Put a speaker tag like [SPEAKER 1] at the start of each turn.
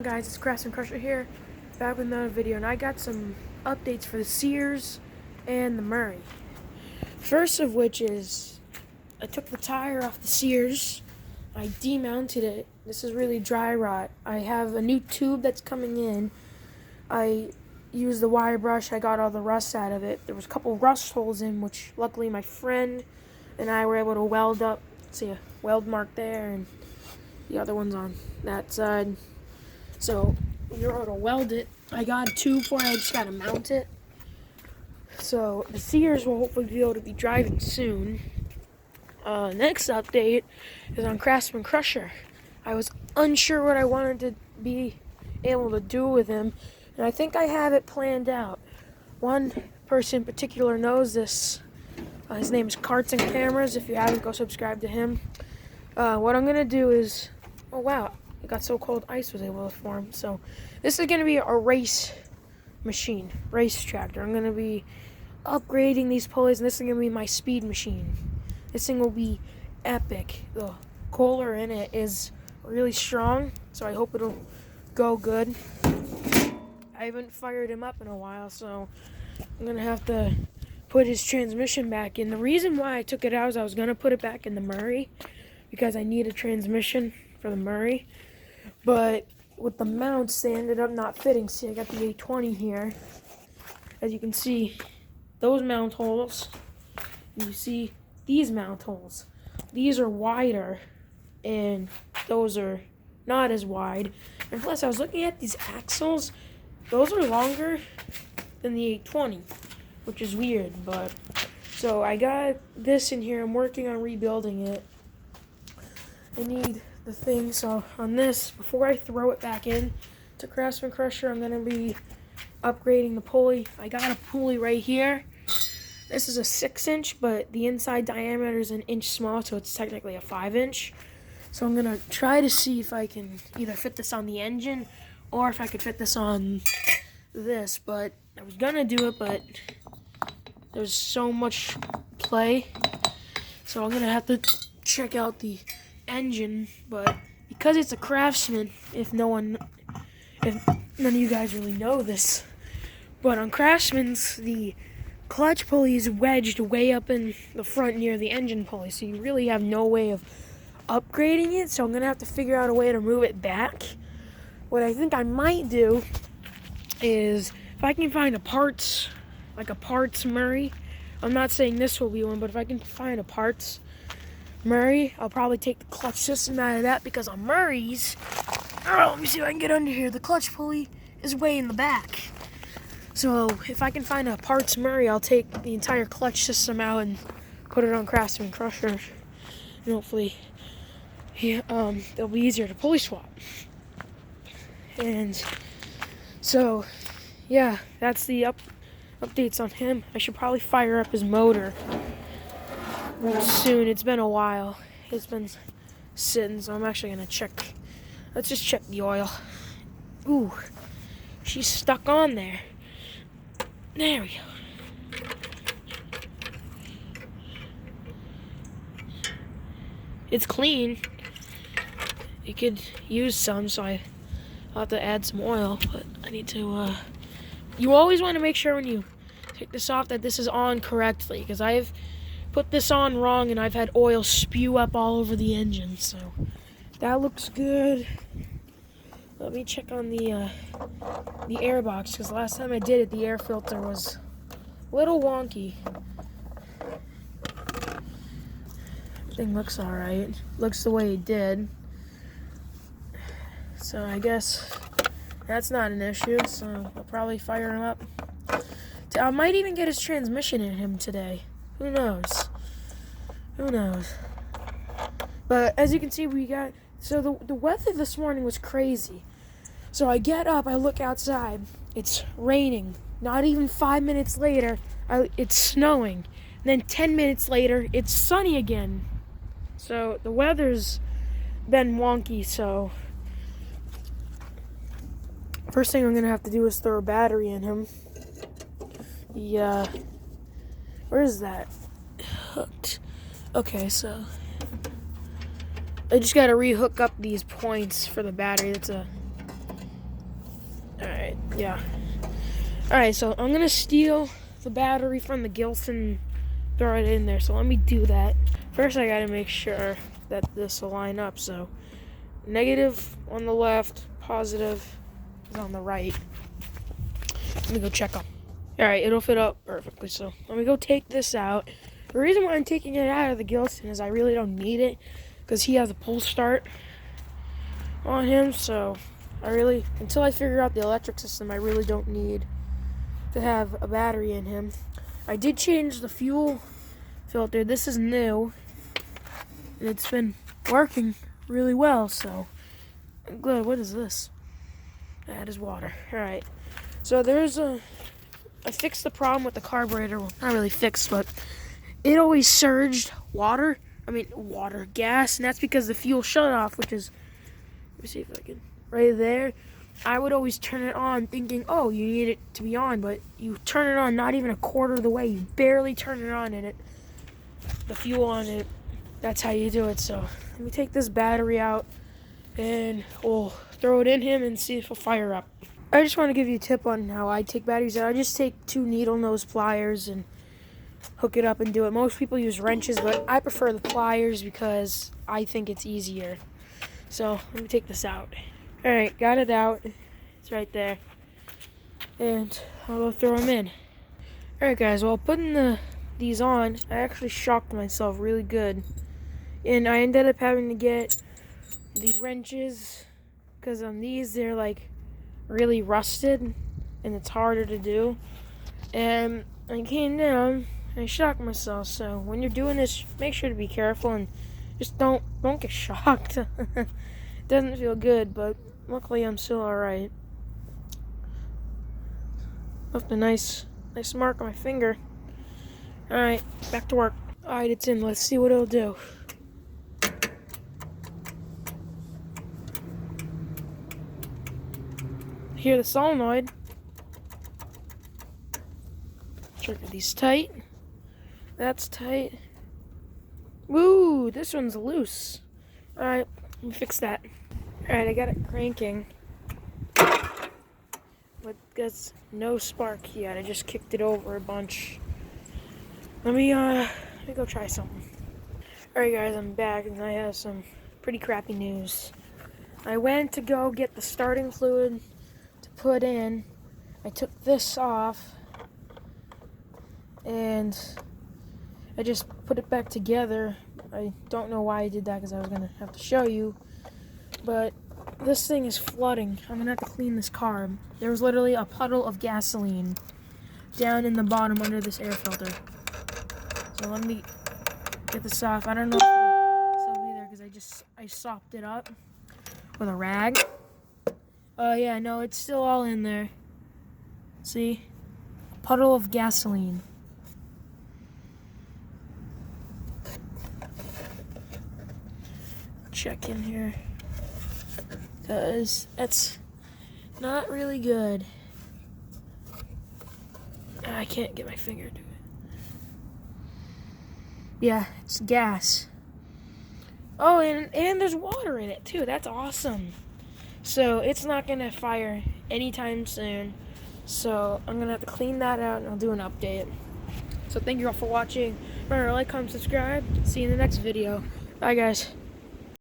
[SPEAKER 1] Guys, it's Craftsman here, back with another video, and I got some updates for the Sears and the Murray. First of which is, I took the tire off the Sears, I demounted it. This is really dry rot. I have a new tube that's coming in. I used the wire brush, I got all the rust out of it. There was a couple rust holes in, which luckily my friend and I were able to weld up. See a weld mark there, and the other one's on that side. So you're able to weld it. I got a tube for it, I just gotta mount it. So the Sears will hopefully be able to be driving soon. Next update is on Craftsman Crusher. I was unsure what I wanted to be able to do with him, and I think I have it planned out. One person in particular knows this. His name is Carts and Cameras. If you haven't, go subscribe to him. What I'm gonna do is, oh wow, it got so cold ice was able to form. So this is going to be a race machine, race tractor. I'm going to be upgrading these pulleys, and this is going to be my speed machine. This thing will be epic. The Kohler in it is really strong, so I hope it'll go good. I haven't fired him up in a while, so I'm going to have to put his transmission back in. The reason why I took it out is I was going to put it back in the Murray because I need a transmission for the Murray. But with the mounts, they ended up not fitting. See, I got the 820 here. As you can see, those mount holes. And you see these mount holes. These are wider, and those are not as wide. And plus, I was looking at these axles. Those are longer than the 820, which is weird. But so I got this in here. I'm working on rebuilding it. I need the thing, so on this, before I throw it back in to Craftsman Crusher, I'm going to be upgrading the pulley. I got a pulley right here. This is a 6-inch, but the inside diameter is an inch small, so it's technically a 5-inch. So I'm going to try to see if I can either fit this on the engine or if I could fit this on this, but I was going to do it, but there's so much play, so I'm going to have to check out the engine. But because it's a Craftsman, if none of you guys really know this, but on Craftsman's, the clutch pulley is wedged way up in the front near the engine pulley, so you really have no way of upgrading it. So I'm gonna have to figure out a way to move it back. What I think I might do is, if I can find a parts Murray, I'm not saying this will be one, but if I can find a parts Murray, I'll probably take the clutch system out of that, because on Murray's, let me see if I can get under here, the clutch pulley is way in the back. So if I can find a parts Murray, I'll take the entire clutch system out and put it on Craftsman Crusher, and hopefully it'll be easier to pulley swap. And so yeah, that's the updates on him. I should probably fire up his motor soon. It's been a while. It's been sitting, so I'm actually gonna check. Let's just check the oil. Ooh, she's stuck on there. There we go. It's clean. It could use some, so I'll have to add some oil, but I need to, you always want to make sure when you take this off that this is on correctly, because I've put this on wrong and I've had oil spew up all over the engine. So that looks good. Let me check on the air box, because last time I did it, the air filter was a little wonky. Everything looks alright. Looks the way it did. So I guess that's not an issue, so I'll probably fire him up. I might even get his transmission in him today. Who knows? Who knows? But as you can see, so the weather this morning was crazy. So I get up, I look outside, it's raining. Not even 5 minutes later, it's snowing. And then 10 minutes later, it's sunny again. So the weather's been wonky, so first thing I'm gonna have to do is throw a battery in him. Where is that? Hooked. Okay, so I just gotta rehook up these points for the battery. That's a Yeah. Alright, so I'm going to steal the battery from the Gilson, throw it in there. So let me do that. First, I got to make sure that this will line up. So negative on the left, positive is on the right. Let me go check them. Alright, it'll fit up perfectly. So let me go take this out. The reason why I'm taking it out of the Gilson is I really don't need it because he has a pull start on him. So until I figure out the electric system, I really don't need to have a battery in him. I did change the fuel filter. This is new, and it's been working really well, so I'm glad. What is this? That is water. Alright, so I fixed the problem with the carburetor. Well, not really fixed, but it always surged gas, and that's because the fuel shut off, which is, let me see if I can, right there. I would always turn it on thinking, oh, you need it to be on, but you turn it on not even a quarter of the way. You barely turn it on, and the fuel on it, that's how you do it. So let me take this battery out, and we'll throw it in him and see if it'll fire up. I just want to give you a tip on how I take batteries out. I just take 2 needle nose pliers and hook it up and do it. Most people use wrenches, but I prefer the pliers because I think it's easier. So let me take this out. Alright, got it out. It's right there. And I'll go throw them in. Alright guys, while putting these on, I actually shocked myself really good. And I ended up having to get the wrenches because on these they're like really rusted and it's harder to do. And I came down and I shocked myself. So when you're doing this, make sure to be careful and just don't get shocked. It doesn't feel good, but luckily I'm still alright. Left a nice mark on my finger. Alright, back to work. Alright, it's in. Let's see what it'll do. Hear the solenoid. Trigger these tight. That's tight. Woo, this one's loose. Alright, let me fix that. Alright, I got it cranking. But there's no spark yet. I just kicked it over a bunch. Let me go try something. Alright guys, I'm back and I have some pretty crappy news. I went to go get the starting fluid to put in. I took this off and I just put it back together. I don't know why I did that because I was going to have to show you. But this thing is flooding. I'm going to have to clean this carb. There was literally a puddle of gasoline down in the bottom under this air filter. So let me get this off. I don't know if it'll be there because I sopped it up with a rag. Oh yeah, no, it's still all in there. See? A puddle of gasoline. Check in here. Because that's not really good. I can't get my finger to it. Yeah, it's gas. Oh, and there's water in it too. That's awesome. So it's not gonna fire anytime soon. So I'm gonna have to clean that out and I'll do an update. So thank you all for watching. Remember, like, comment, subscribe. See you in the next video. Bye guys.